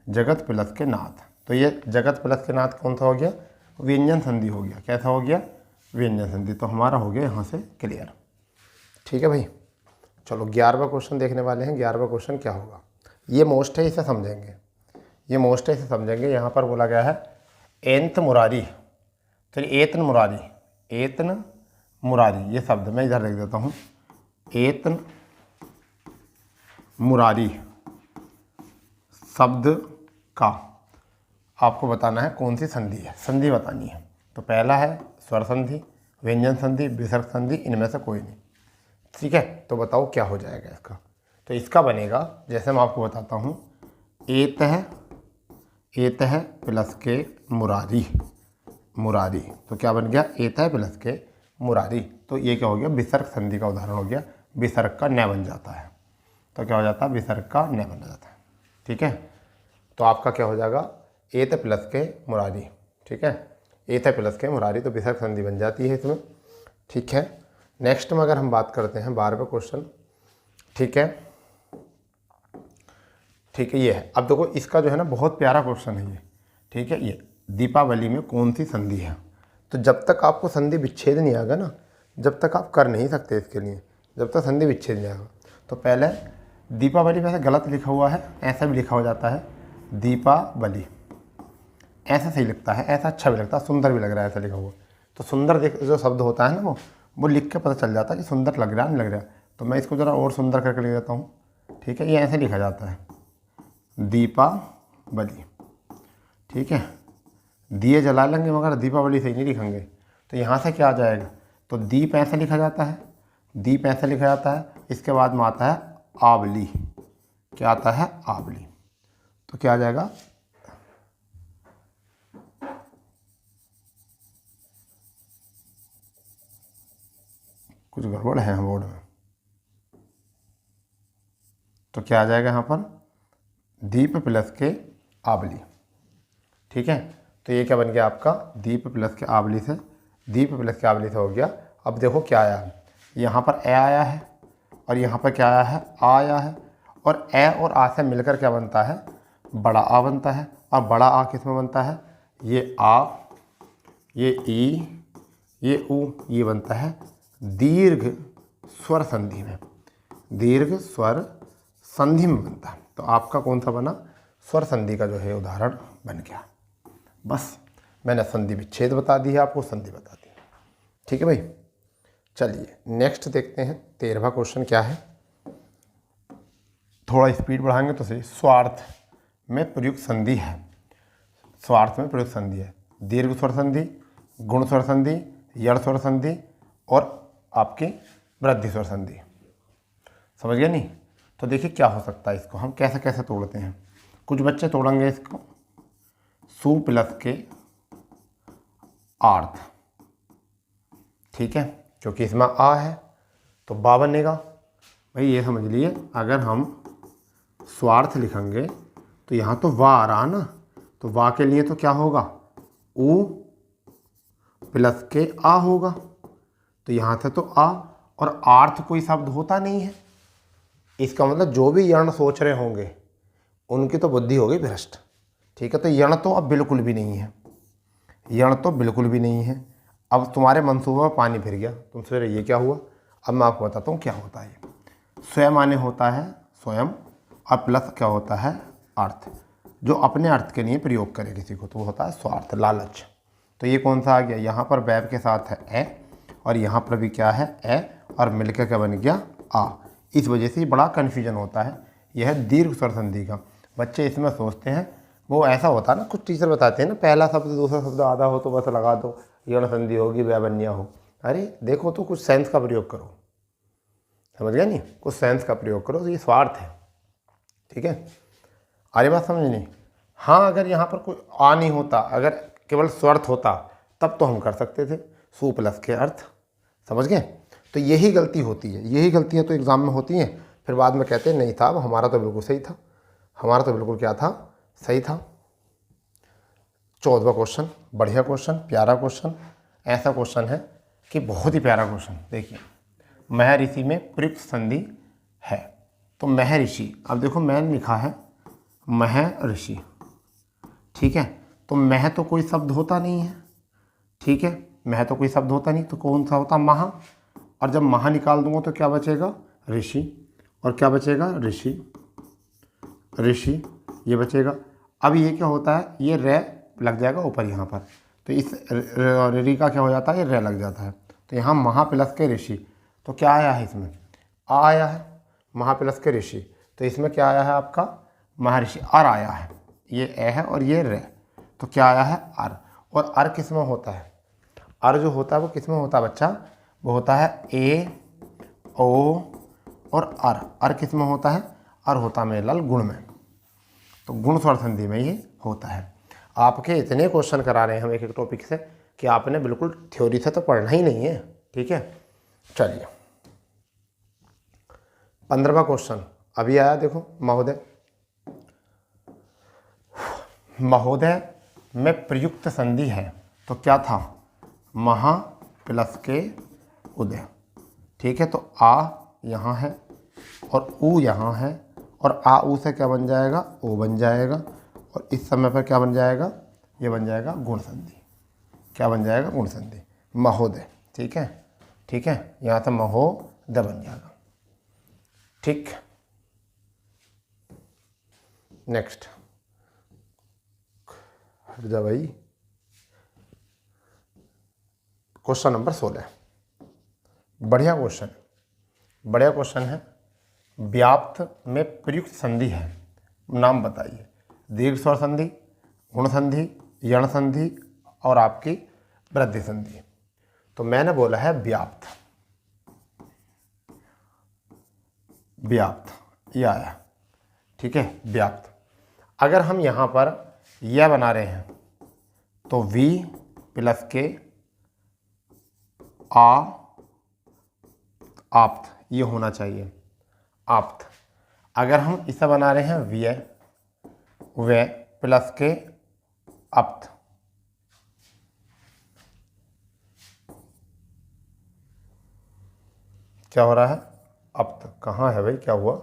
S1: जगत प्लस के नाथ। तो ये जगत प्लस के नाथ कौन सा हो गया, व्यंजन संधि हो गया। कैसा हो गया, व्यंजन संधि। तो हमारा हो गया यहाँ से क्लियर। ठीक है भाई, चलो 11वां क्वेश्चन देखने वाले हैं। 11वां क्वेश्चन क्या होगा, ये मोस्ट है, इसे समझेंगे, ये मोस्ट है, इसे समझेंगे। यहाँ पर बोला गया है एंत मुरारी, चलिए एतन मुरारी, एतन मुरारी, ये शब्द मैं इधर लिख देता हूँ, एतन मुरारी शब्द का आपको बताना है कौन सी संधि है, संधि बतानी है। तो पहला है स्वर संधि, व्यंजन संधि, विसर्ग संधि, इनमें से कोई नहीं। ठीक है, तो बताओ क्या हो जाएगा इसका। तो इसका बनेगा, जैसे मैं आपको बताता हूँ, एतः प्लस के मुरारी, मुरारी, तो क्या बन गया, एतः प्लस के मुरारी। तो ये क्या हो गया, विसर्ग संधि का उदाहरण हो गया, विसर्ग का न्याय बन जाता है। तो क्या हो जाता है, विसर्ग का न्याय बन जाता है। ठीक है, तो आपका क्या हो जाएगा, एत प्लस के मुरारी। ठीक है, एत प्लस के मुरारी, तो विसर्ग संधि बन जाती है इसमें। ठीक है, नेक्स्ट में अगर हम बात करते हैं 12वां क्वेश्चन, ठीक है, ठीक है, ये है। अब देखो इसका जो है ना बहुत प्यारा क्वेश्चन है ये, ठीक है। ये दीपावली में कौन सी संधि है? तो जब तक आपको संधि विच्छेद नहीं आएगा ना, जब तक आप कर नहीं सकते इसके लिए, जब तक संधि विच्छेद नहीं आएगा। तो पहले दीपावली वैसे गलत लिखा हुआ है, ऐसा भी लिखा हो जाता है दीपावली, ऐसा सही लगता है, ऐसा अच्छा भी लगता है, सुंदर भी लग रहा है ऐसा लिखा हुआ। तो सुंदर देख जो शब्द होता है ना वो लिख के पता चल जाता है कि सुंदर लग रहा है नहीं लग रहा है। तो मैं इसको ज़रा और सुंदर करके लिख देता हूँ, ठीक है। ये ऐसे लिखा जाता है दीपावली, ठीक है। दिए जला लेंगे मगर दीपावली सही नहीं लिखेंगे। तो यहाँ से क्या आ जाएगा? तो दीप ऐसे लिखा जाता है, दीप ऐसे लिखा जाता है। इसके बाद में आता है आवली, क्या आता है? आवली। तो क्या आ जाएगा? कुछ गड़बड़ है बोर्ड में, तो क्या आ जाएगा यहाँ पर? दीप प्लस के आवली, ठीक है। तो ये क्या बन गया आपका? दीप प्लस के आवली से, दीप प्लस के आवली से हो गया। अब देखो क्या आया है, यहाँ पर ए आया है और यहाँ पर क्या आया है? आ आया है। और ए और आ से मिलकर क्या बनता है? बड़ा आ बनता है। और बड़ा आ किस में बनता है? ये आ, ये ई, ये ऊ, ये बनता है दीर्घ स्वर संधि में, दीर्घ स्वर संधि में बनता है। तो आपका कौन सा बना? स्वर संधि का जो है उदाहरण बन गया। बस मैंने संधि विच्छेद बता दी है, आपको संधि बता दी, ठीक है भाई। चलिए नेक्स्ट देखते हैं 13वां क्वेश्चन क्या है। थोड़ा स्पीड बढ़ाएंगे तो सही। स्वार्थ में प्रयुक्त संधि है, स्वार्थ में प्रयुक्त संधि है दीर्घ स्वर संधि, गुण स्वर संधि, यड़ स्वर संधि और आपकी वृद्धि स्वर संधि। समझ गए नहीं? तो देखिए क्या हो सकता है, इसको हम कैसे कैसे तोड़ते हैं। कुछ बच्चे तोड़ेंगे इसको सु प्लस के आर्थ, ठीक है, क्योंकि इसमें आ है तो बा बनेगा। भाई ये समझ लिए, अगर हम स्वार्थ लिखेंगे तो यहाँ तो वाह आ रहा ना, तो वाह के लिए तो क्या होगा? ऊ प्लस के आ होगा। तो यहाँ से तो आ, और आर्थ कोई शब्द होता नहीं है। इसका मतलब जो भी यण सोच रहे होंगे उनकी तो बुद्धि होगी भ्रष्ट, ठीक है। तो यण तो अब बिल्कुल भी नहीं है, यण तो बिल्कुल भी नहीं है। अब तुम्हारे मनसूबे में पानी फिर गया, तुम सोच रहे ये क्या हुआ। अब मैं आपको बताता हूँ क्या होता है। स्वयं माने होता है स्वयं, और प्लस क्या होता है? अर्थ। जो अपने अर्थ के लिए प्रयोग करे किसी को तो वो होता है स्वार्थ, लालच। तो ये कौन सा आ गया? यहाँ पर वैब के साथ है ए, और यहाँ पर भी क्या है? ए, और मिलकर क्या बन गया? आ। इस वजह से बड़ा कन्फ्यूजन होता है। यह है दीर्घ स्वर संधि का। बच्चे इसमें सोचते हैं, वो ऐसा होता है ना, कुछ टीचर बताते हैं ना, पहला शब्द दूसरा शब्द आधा हो तो बस लगा दो यण संधि होगी, व्याबन्या हो। अरे देखो तो कुछ सेंस का प्रयोग करो, समझ गया नहीं? कुछ सेंस का प्रयोग करो। तो ये स्वार्थ है, ठीक है। आरी बात समझ नहीं? हाँ, अगर यहाँ पर कोई आ नहीं होता, अगर केवल स्वर्थ होता तब तो हम कर सकते थे सु प्लस के अर्थ, समझ गए? तो यही गलती होती है, यही गलतियाँ तो एग्ज़ाम में होती हैं। फिर बाद में कहते हैं नहीं था, हमारा तो बिल्कुल सही था, हमारा तो बिल्कुल क्या था? सही था। 14वां क्वेश्चन, बढ़िया क्वेश्चन, प्यारा क्वेश्चन। ऐसा क्वेश्चन है कि बहुत ही प्यारा क्वेश्चन। देखिए, महर्षि में प्रयुक्त संधि है। तो महर्षि, अब देखो मैंने लिखा है महर्षि, ठीक है। तो मह तो कोई शब्द होता नहीं है, ठीक है, मह तो कोई शब्द होता नहीं, तो कौन सा होता? महा। और जब महा निकाल दूंगा तो क्या बचेगा? ऋषि। और क्या बचेगा? ऋषि, ऋषि ये बचेगा। अब ये क्या होता है? ये रे लग जाएगा ऊपर यहाँ पर, तो इस री का क्या हो जाता है? ये रे लग जाता है। तो यहाँ महा प्लस के ऋषि, तो क्या आया है इसमें? आ आया है, महा प्लस के ऋषि। तो इसमें क्या आया है आपका? महर्षि। अर आया है, ये ए है और ये रे, तो क्या आया है? अर। और अर किस में होता है? अर जो होता है वो किस में होता है बच्चा? वो होता है ए, ओ और अर। अर किस में होता है? अर होता है मेरे लाल गुण में। तो गुण स्वर संधि में ये होता है। आपके इतने क्वेश्चन करा रहे हैं हम एक एक टॉपिक से कि आपने बिल्कुल थ्योरी से तो पढ़ना ही नहीं है, ठीक है। चलिए 15वां क्वेश्चन अभी आया, देखो। महोदय, महोदय में प्रयुक्त संधि है, तो क्या था? महा प्लस के उदय, ठीक है, तो आ यहाँ है और ऊ यहाँ है, और आ ऊ से क्या बन जाएगा, ओ बन जाएगा, और इस समय पर क्या बन जाएगा, ये बन जाएगा गुण संधि। क्या बन जाएगा, गुण संधि, महोदय। ठीक है, ठीक है, यहाँ से महोदय बन जाएगा। ठीक, नेक्स्ट, हट जा भाई। क्वेश्चन नंबर 16, बढ़िया क्वेश्चन, बढ़िया क्वेश्चन है। व्याप्त में प्रयुक्त संधि है, नाम बताइए। दीर्घ स्वर संधि, गुण संधि, यण संधि और आपकी वृद्धि संधि। तो मैंने बोला है व्याप्त, व्याप्त, यह आया। ठीक है, व्याप्त। अगर हम यहाँ पर यह बना रहे हैं तो वी प्लस के आ आप्त, ये होना चाहिए आप्त। अगर हम इसे बना रहे हैं व्यय, वे प्लस के अप्त, क्या हो रहा है, अप्त। कहाँ है भाई, क्या हुआ,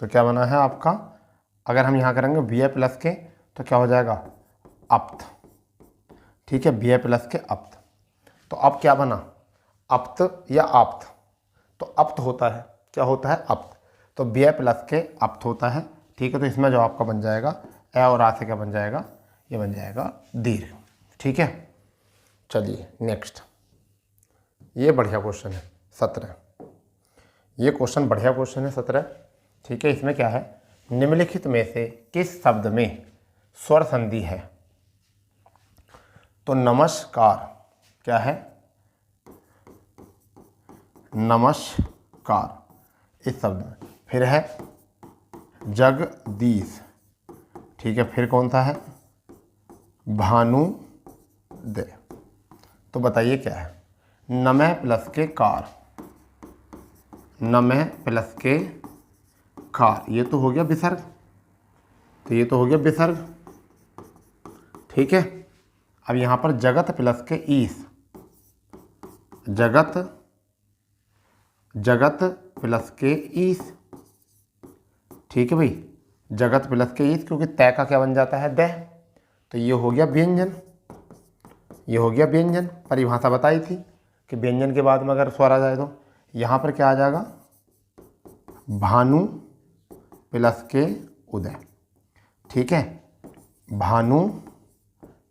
S1: तो क्या बना है आपका, अगर हम यहाँ करेंगे व्यय प्लस के तो क्या हो जाएगा, अप्त। ठीक है, व्यय प्लस के अप्त। तो अब क्या बना, अप्त या आप्त, तो अप्त होता है, क्या होता है, अप्त। तो व्यय प्लस के अप्त होता है। ठीक है, तो इसमें जो आपका बन जाएगा ए और आ से क्या बन जाएगा, ये बन जाएगा दीर्घ। ठीक है, चलिए नेक्स्ट, ये बढ़िया क्वेश्चन है 17, ये क्वेश्चन बढ़िया क्वेश्चन है 17। ठीक है, इसमें क्या है, निम्नलिखित में से किस शब्द में स्वर संधि है। तो नमस्कार क्या है, नमस्कार इस शब्द में। फिर है जगदीश। ठीक है, फिर कौन सा है, भानुदय। तो बताइए क्या है, नमः प्लस के कार, नमः प्लस के कार, ये तो हो गया विसर्ग, तो ये तो हो गया विसर्ग। ठीक है, अब यहाँ पर जगत प्लस के ईस, जगत, जगत प्लस के ईस। ठीक है भाई, जगत प्लस के ईस, क्योंकि तय का क्या बन जाता है, दह। तो ये हो गया व्यंजन, ये हो गया व्यंजन। परिभाषा बताई थी कि व्यंजन के बाद में अगर स्वर आ जाए तो यहाँ पर क्या आ जाएगा, भानु प्लस के उदय। ठीक है, भानु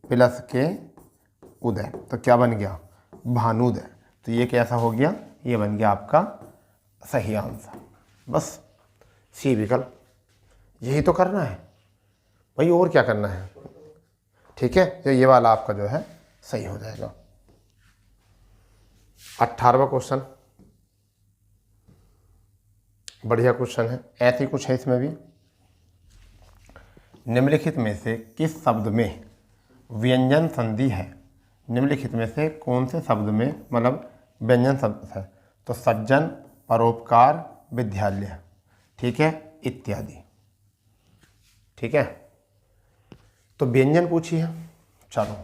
S1: प्लस के उदय, तो क्या बन गया, भानुदय। तो ये कैसा हो गया, ये बन गया आपका सही आंसर। बस सी विकल्प, यही तो करना है भाई, और क्या करना है। ठीक है, तो ये वाला आपका जो है सही हो जाएगा। 18वां क्वेश्चन, बढ़िया क्वेश्चन है, ऐसे ही कुछ है इसमें भी। निम्नलिखित में से किस शब्द में व्यंजन संधि है। निम्नलिखित में से कौन से शब्द में मतलब व्यंजन शब्द है। तो सज्जन, परोपकार, विद्यालय, ठीक है, इत्यादि। ठीक है, तो व्यंजन पूछी है। चलो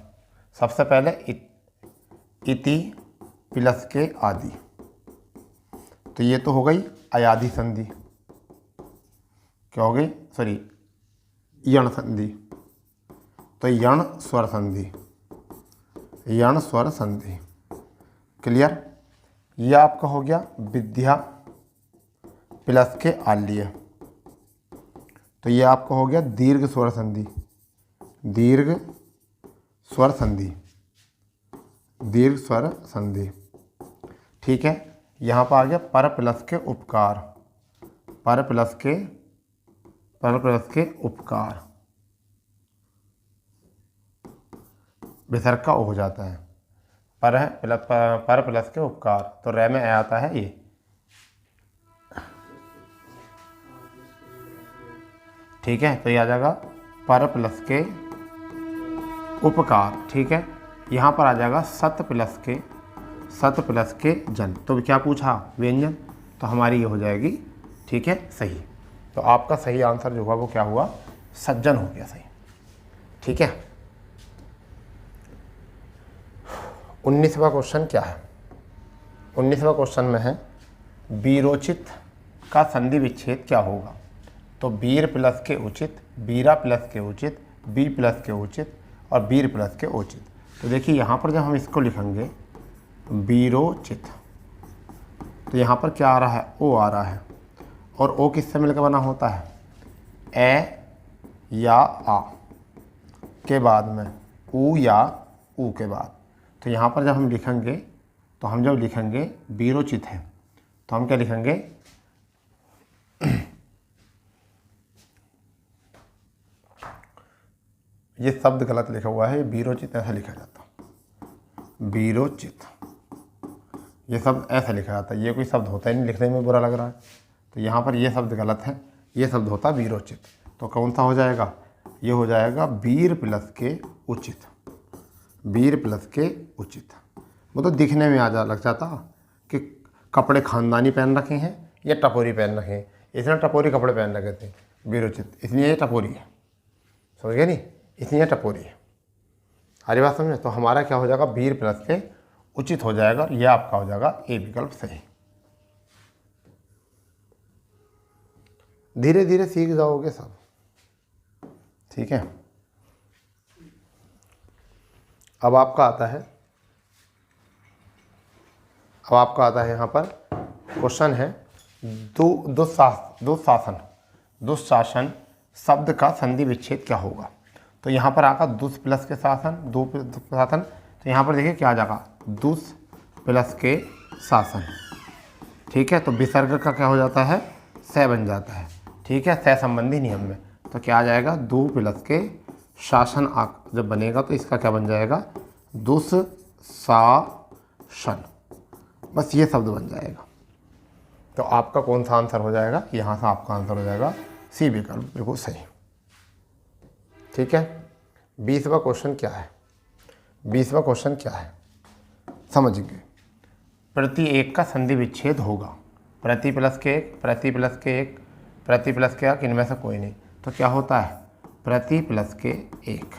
S1: सबसे पहले इति प्लस के आदि, तो ये तो हो गई अयादि संधि, क्या हो गई, सॉरी यण संधि। तो यण स्वर संधि, यण स्वर संधि, क्लियर। यह आपका हो गया विद्या प्लस के आल्य, तो ये आपका हो गया दीर्घ स्वर संधि, दीर्घ स्वर संधि, दीर्घ स्वर संधि। ठीक है, यहाँ पर आ गया पर प्लस के उपकार, पर प्लस के उपकार, विसर्ग का हो जाता है, पर प्लस के उपकार, तो रे में आता है ये। ठीक है, तो ये आ जाएगा पर प्लस के उपकार। ठीक है, यहाँ पर आ जाएगा सत प्लस के जन, तो क्या पूछा, व्यंजन, तो हमारी ये हो जाएगी, ठीक है, सही। तो आपका सही आंसर जो हुआ वो क्या हुआ, सज्जन हो गया सही। ठीक है, 19वां क्वेश्चन क्या है? 19वां क्वेश्चन में है बीरोचित का संधि विच्छेद क्या होगा? तो बीर प्लस के उचित, बीरा प्लस के उचित, बी प्लस के उचित और बीर प्लस के उचित। तो देखिए यहाँ पर जब हम इसको लिखेंगे बीरोचित, तो यहाँ पर क्या आ रहा है? ओ आ रहा है। और ओ किससे मिलकर बना होता है? ए या आ के बाद में ऊ या ऊ के बाद। तो यहाँ पर जब हम लिखेंगे, तो हम जब लिखेंगे बीरोचित है, तो हम क्या लिखेंगे? ये शब्द गलत लिखा हुआ है, बीरोचित ऐसा लिखा जाता, बीरोचित ये शब्द ऐसा लिखा जाता है। ये कोई शब्द होता ही नहीं, लिखने में बुरा लग रहा है। तो यहाँ पर ये शब्द गलत है, ये शब्द होता बीरोचित। तो कौन सा हो जाएगा? ये हो जाएगा बीर प्लस के उचित, बीर प्लस के उचित। वो तो दिखने में लग जाता कि कपड़े खानदानी पहन रखे हैं या टपोरी पहन रखे हैं। इसने टपोरी कपड़े पहन रखे थे, बीरोचित, इसलिए ये टपोरी है। समझ गए नहीं? इसलिए ये टपोरी है। हरी बात समझे? तो हमारा क्या हो जाएगा? बीर प्लस के उचित हो जाएगा। यह आपका हो जाएगा ए विकल्प सही। धीरे धीरे सीख जाओगे सब, ठीक है। अब आपका आता है यहाँ पर क्वेश्चन है दुःशासन शब्द का संधि विच्छेद क्या होगा? तो यहाँ पर आका दुस प्लस के शासन, शासन। तो यहाँ पर देखिए क्या आ जाएगा? दुस प्लस के शासन, ठीक है। तो विसर्ग का क्या हो जाता है? स बन जाता है, ठीक है, स संबंधी नियम में। तो क्या आ जाएगा? दु प्लस के शासन जब बनेगा तो इसका क्या बन जाएगा? दुःशासन, बस ये शब्द बन जाएगा। तो आपका कौन सा आंसर हो जाएगा? यहाँ से आपका आंसर हो जाएगा सी विकल्प, बिल्कुल सही, ठीक है। 20वां क्वेश्चन क्या है? 20वां क्वेश्चन क्या है समझिए। प्रति एक का संधि विच्छेद होगा। प्रति प्लस के एक, प्रति प्लस के एक, प्रति प्लस के एक, इनमें से कोई नहीं। तो क्या होता है? प्रति प्लस के एक,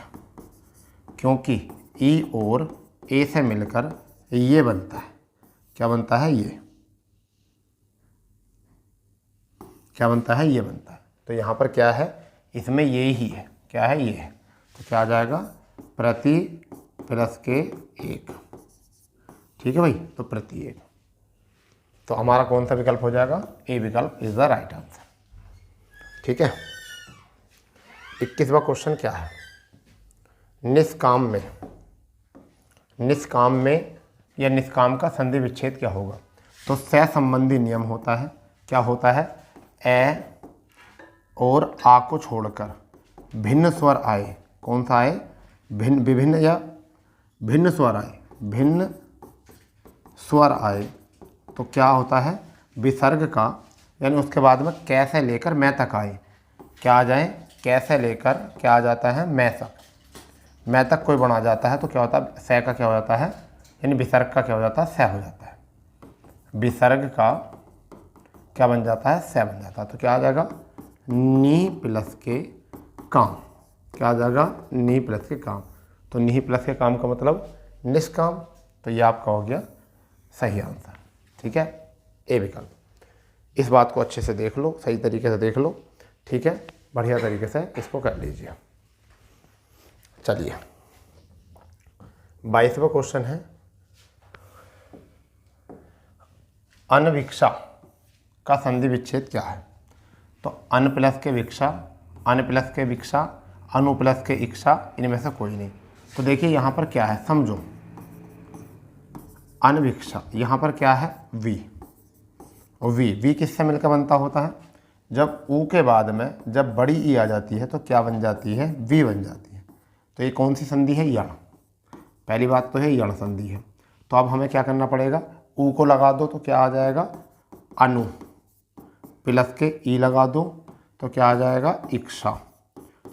S1: क्योंकि ई और ए से मिलकर ये बनता है। क्या बनता है? ये क्या बनता है? ये बनता है। तो यहाँ पर क्या है? इसमें ये ही है। क्या है? ये है। तो क्या आ जाएगा? प्रति प्लस के एक, ठीक है भाई। तो प्रति एक, तो हमारा कौन सा विकल्प हो जाएगा? ए विकल्प इज द राइट आंसर, ठीक है। 21वां क्वेश्चन क्या है? निष्काम में या निष्काम का संधि विच्छेद क्या होगा? तो स संबंधी नियम होता है। क्या होता है? ए और आ को छोड़कर भिन्न स्वर आए। कौन सा आए? विभिन्न या भिन्न स्वर आए, भिन्न स्वर आए। तो क्या होता है? विसर्ग का, यानी उसके बाद में कैसे लेकर मैं तक आए। क्या आ जाए? कैसे लेकर क्या आ जाता है? मैं तक। मैं तक कोई बना जाता है तो क्या होता है? स का क्या हो जाता है? यानी विसर्ग का क्या हो जाता है? स हो जाता है। विसर्ग का क्या बन जाता है? स बन जाता है। तो क्या आ जाएगा? नी प्लस के काम। क्या आ जाएगा? नी प्लस के काम। तो नी प्लस के काम का मतलब निष्काम। तो ये आपका हो गया सही आंसर, ठीक है, ए विकल्प। इस बात को अच्छे से देख लो, सही तरीके से देख लो, ठीक है, बढ़िया तरीके से इसको कर लीजिए। चलिए 22वां क्वेश्चन है अनभिक्षा का संधि विच्छेद क्या है? तो अन प्लस के भिक्षा, अन प्लस के भिक्षा, अनु प्लस के इच्छा, इनमें से कोई नहीं। तो देखिए यहाँ पर क्या है, समझो। अनभिक्षा, यहाँ पर क्या है? वी। और वी किससे मिलकर बनता होता है? जब ऊ के बाद में जब बड़ी ई आ जाती है तो क्या बन जाती है? वी बन जाती है। तो ये कौन सी संधि है? यण। पहली बात तो है यण संधि है। तो अब हमें क्या करना पड़ेगा? ऊ को लगा दो तो क्या आ जाएगा? अनु प्लस के ई लगा दो तो क्या आ जाएगा? इच्छा।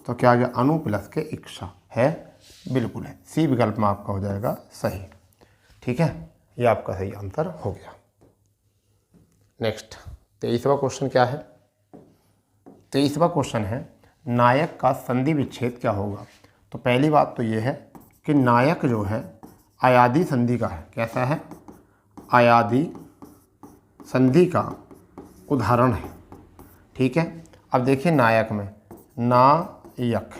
S1: तो क्या आ गया? अनु प्लस के इच्छा है, बिल्कुल है। सी विकल्प में आपका हो जाएगा सही, ठीक है, ये आपका सही आंसर हो गया। नेक्स्ट 23वां क्वेश्चन क्या है? 23वां क्वेश्चन है नायक का संधि विच्छेद क्या होगा? तो पहली बात तो ये है कि नायक जो है अयादी संधि का है। कैसा है? अयादी संधि का उदाहरण है। ठीक है। अब देखिए नायक में, नायक,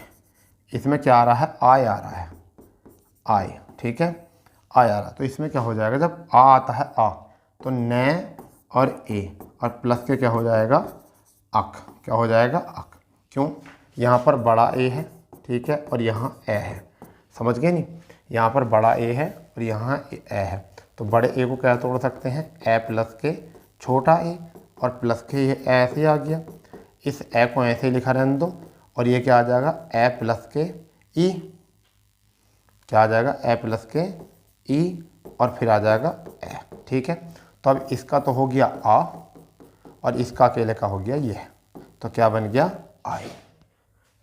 S1: इसमें क्या आ रहा है? आय आ रहा है, आय। ठीक है, आय आ रहा है। तो इसमें क्या हो जाएगा? जब आ आता है आ, तो न और ए और प्लस के क्या हो जाएगा? अक। क्या हो जाएगा? अक। क्यों? यहाँ पर बड़ा ए है, ठीक है, और यहाँ ए है। समझ गए नहीं? यहाँ पर बड़ा ए है और यहाँ ए है, तो बड़े ए को क्या तोड़ सकते हैं? ए प्लस के छोटा ए, और प्लस के ये ऐसे आ गया। इस ए को ऐसे ही लिखा रहने दो, और ये क्या आ जाएगा? ए प्लस के ई। क्या आ जाएगा? ए प्लस के ई, और फिर आ जाएगा ए। ठीक है, तो अब इसका तो हो गया आ, और इसका अकेले का हो गया ये, तो क्या बन गया? आई।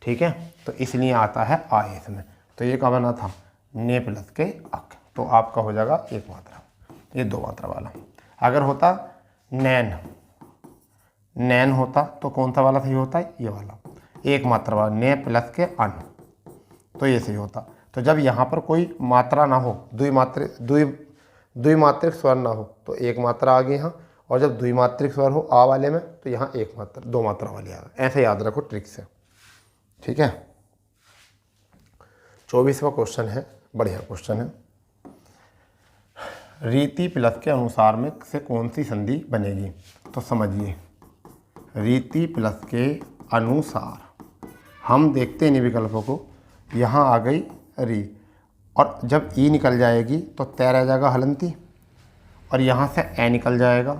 S1: ठीक है, तो इसलिए आता है आई इसमें। तो ये क्या बना था? ने प्लस के अक। तो आपका हो जाएगा एक मात्रा, ये दो मात्रा वाला। अगर होता नैन, नैन होता तो कौन सा वाला सही होता है? ये वाला, एक मात्रा वाला, ने प्लस के अन, तो ये सही होता। तो जब यहाँ पर कोई मात्रा ना हो, द्विमात्रिक स्वर ना हो, तो एक मात्रा आ गई यहाँ, और जब द्विमात्रिक स्वर हो आ वाले में, तो यहाँ एक मात्रा, दो मात्रा वाली आ गई। ऐसे याद रखो ट्रिक से। ठीक है, 24वां क्वेश्चन है, बढ़िया क्वेश्चन है। रीति प्लस के अनुसार में से कौन सी संधि बनेगी? तो समझिए, रीति प्लस के अनुसार हम देखते हैं इन विकल्पों को। यहाँ आ गई री, और जब ई निकल जाएगी तो तय रह जाएगा हलंती, और यहाँ से ए निकल जाएगा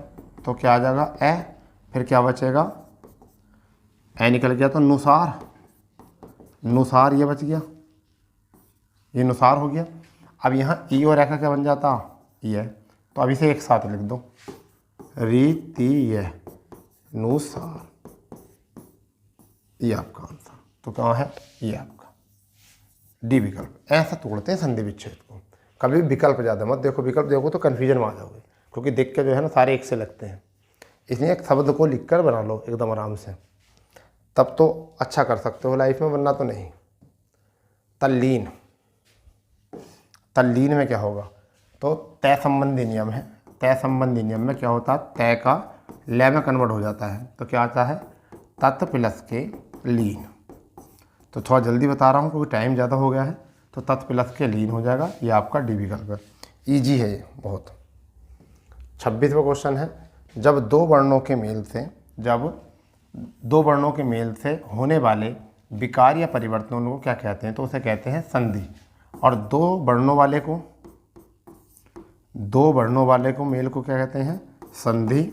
S1: तो क्या आ जाएगा? ए। फिर क्या बचेगा? ए निकल गया तो नुसार, नुसार ये बच गया, ये नुसार हो गया। अब यहाँ ई और ए का क्या बन जाता? ये। तो अब इसे एक साथ लिख दो, रीति नुसार, ये आपका आंसर। तो कहाँ है? ये आपका डी विकल्प। ऐसा तोड़ते हैं संधि विच्छेद को। कभी विकल्प ज़्यादा मत देखो, विकल्प देखो तो कन्फ्यूजन में आ जाओगे, क्योंकि देख के जो है ना सारे एक से लगते हैं। इसलिए एक शब्द को लिख कर बना लो एकदम आराम से, तब तो अच्छा कर सकते हो लाइफ में, वरना तो नहीं। तल्लीन, तल्लीन में क्या होगा? तो तय संबंधी नियम है। तय संबंधी नियम में क्या होता है? तय का लय में कन्वर्ट हो जाता है, तो क्या आता है? तत् प्लस के लीन। तो थोड़ा जल्दी बता रहा हूँ क्योंकि टाइम ज़्यादा हो गया है। तो तत् प्लस के लीन हो जाएगा, ये आपका डी विकल्प है। ईजी है ये बहुत। 26वां क्वेश्चन है, जब दो वर्णों के मेल से होने वाले विकार या परिवर्तनों को क्या कहते हैं? तो उसे कहते हैं संधि। और दो वर्णों वाले को मेल को क्या कहते हैं? संधि।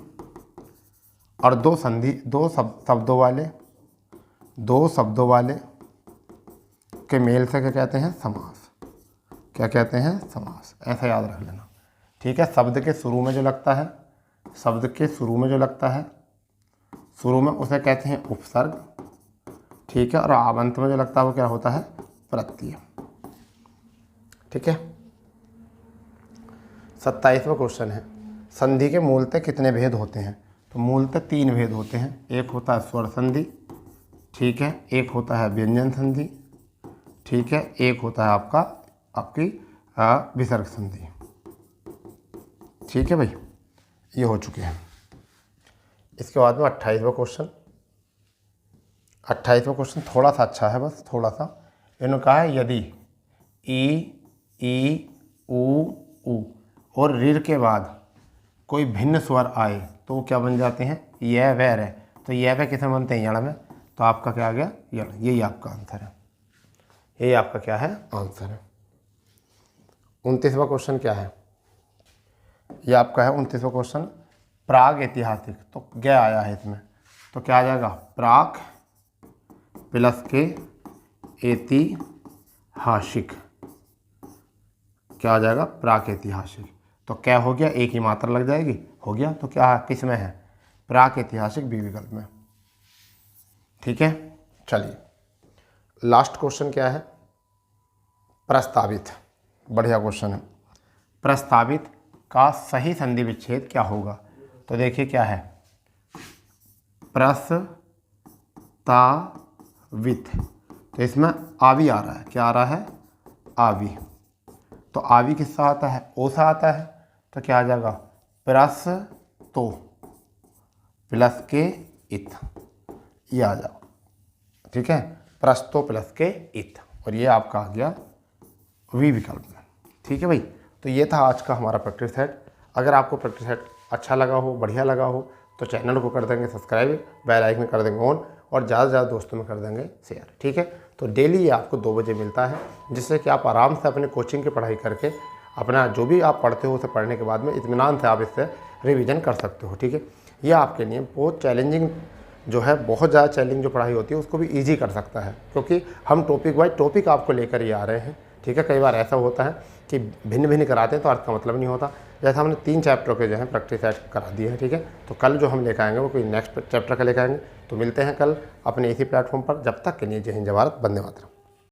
S1: और दो शब्दों वाले के मेल से क्या कहते हैं? समास। क्या कहते हैं? समास। ऐसा याद रख लेना। ठीक है, शब्द के शुरू में जो लगता है, शुरू में उसे कहते हैं उपसर्ग। ठीक है, और अंत में जो लगता है वो क्या होता है? प्रत्यय। ठीक है, 27वां क्वेश्चन है, संधि के मूलतः कितने भेद होते हैं? तो मूलतः 3 भेद होते हैं। एक होता है स्वर संधि, ठीक है, एक होता है व्यंजन संधि, ठीक है, एक होता है आपकी विसर्ग संधि। ठीक है भाई, ये हो चुके हैं। इसके बाद में 28वां क्वेश्चन थोड़ा सा अच्छा है, बस थोड़ा सा। इन्होंने कहा है यदि ई ऊ और ऋ के बाद कोई भिन्न स्वर आए तो वो क्या बन जाते हैं? यह वह रह। तो यह वह किसमें बनते हैं? यण में। तो आपका क्या आ गया? यण। यही आपका आंसर है, यही आपका क्या है? आंसर है। 29वां क्वेश्चन क्या है? ये आपका है 29वां क्वेश्चन, प्राग ऐतिहासिक। तो गया आया है इसमें, तो क्या आ जाएगा? प्राक प्लस के ऐतिहासिक। क्या आ जाएगा? प्राक ऐतिहासिक। तो क्या हो गया? एक ही मात्रा लग जाएगी, हो गया। तो क्या किस में है? प्राक ऐतिहासिक बी विकल्प में। ठीक है, चलिए लास्ट क्वेश्चन क्या है? प्रस्तावित। बढ़िया क्वेश्चन है। प्रस्तावित का सही संधि विच्छेद क्या होगा? तो देखिए क्या है, प्रस्तावित। तो इसमें आवी आ रहा है। क्या आ रहा है? आवी। तो आवी किससा आता है, ओ सा आता है, तो क्या आ जाएगा प्रस तो प्लस के इत, ये आ जाओ, ठीक है, प्रस्तो प्लस के इत, और ये आपका आ गया वी विकल्प में। ठीक है भाई, तो ये था आज का हमारा प्रैक्टिस सेट। अगर आपको प्रैक्टिस सेट अच्छा लगा हो, बढ़िया लगा हो, तो चैनल को कर देंगे सब्सक्राइब, बेल आइकन में कर देंगे ऑन, और ज़्यादा से ज़्यादा दोस्तों में कर देंगे शेयर। ठीक है, तो डेली ये आपको 2 बजे मिलता है, जिससे कि आप आराम से अपने कोचिंग की पढ़ाई करके अपना जो भी आप पढ़ते हो उसे पढ़ने के बाद में इत्मीनान से आप इससे रिवीजन कर सकते हो। ठीक है, ये आपके लिए बहुत चैलेंजिंग जो है, बहुत ज़्यादा चैलेंजिंग जो पढ़ाई होती है उसको भी ईजी कर सकता है, क्योंकि हम टॉपिक वाइज टॉपिक आपको लेकर ही आ रहे हैं। ठीक है, कई बार ऐसा होता है कि भिन्न भिन्न कराते हैं तो अर्थ का मतलब नहीं होता। जैसे हमने 3 चैप्टर के जो है प्रैक्टिस सेट करा दिए हैं। ठीक है, तो कल जो हम लेकर आएंगे वो कोई नेक्स्ट चैप्टर का लेकर आएंगे। तो मिलते हैं कल अपने इसी प्लेटफॉर्म पर। जब तक के लिए जय हिंद, जय भारत, वंदे मातरम।